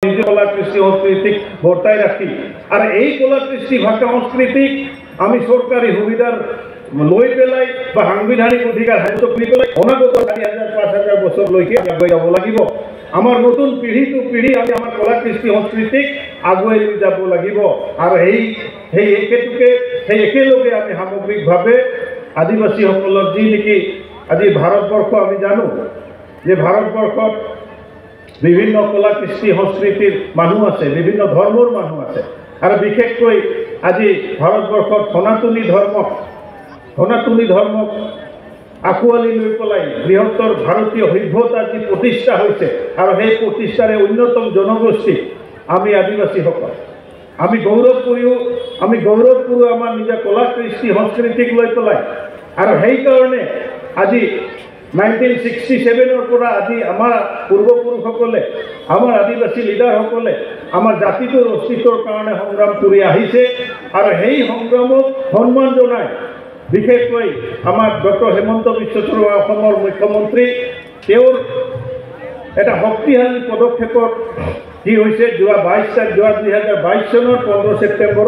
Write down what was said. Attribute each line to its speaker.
Speaker 1: নিজ কলা কৃষ্টি সংস্কৃতিক বর্তায় রাখি আর এই কলা কৃষ্টি ভাষা সংস্কৃতিক আমি সরকারি সুবিধার লৈ পেলাই বা সাংবিধানিক অধিকাৰ হাতত তুলি পেলাই অনাগত ৪,০০০-৫,০০০ বছৰলৈকে আগুৱাই যাব লাগিব। আমাৰ নতুন পিঢ়িটো পিঢ়ি আমি আমাৰ কলা কৃষ্টি সংস্কৃতিক আগুৱাই লৈ যাব লাগিব আৰু সেই একেলগে আমি সামগ্ৰিকভাৱে আদিবাসীসকলৰ যি নেকি আজি ভাৰতবৰ্ষ আমি জানো যে ভাৰতবৰ্ষত বিভিন্ন কলা কৃষ্টি সংস্কৃতিৰ মানুহ আছে, বিভিন্ন ধৰ্মৰ মানুহ আছে আৰু বিশেষকৈ আজি ভাৰতবৰ্ষত সনাতনী ধৰ্মক আঁকোৱালি লৈ পেলাই বৃহত্তৰ ভাৰতীয় সভ্যতা যি প্ৰতিষ্ঠা হৈছে আৰু সেই প্ৰতিষ্ঠাৰে অন্যতম জনগোষ্ঠী আমি আদিবাসীসকল আমি গৌৰৱ কৰোঁ আমাৰ নিজৰ কলা কৃষ্টি সংস্কৃতিক লৈ পেলাই আৰু সেইকাৰণে আজি 1967 পৰা আজি আমাৰ পূৰ্বপুৰুষসকলে আমাৰ আদিবাসী লিডাৰসকলে আমাৰ জাতিটোৰ অস্তিত্বৰ কাৰণে সংগ্ৰাম কৰি আহিছে আৰু সেই সংগ্ৰামক সন্মান জনাই বিশেষকৈ আমাৰ ডক্টৰ হেমন্ত বিশ্ব শৰ্মা অসমৰ মুখ্যমন্ত্ৰী তেওঁৰ এটা শক্তিশালী পদক্ষেপত কি হৈছে যোৱা 2022 চনৰ 15 ছেপ্টেম্বৰ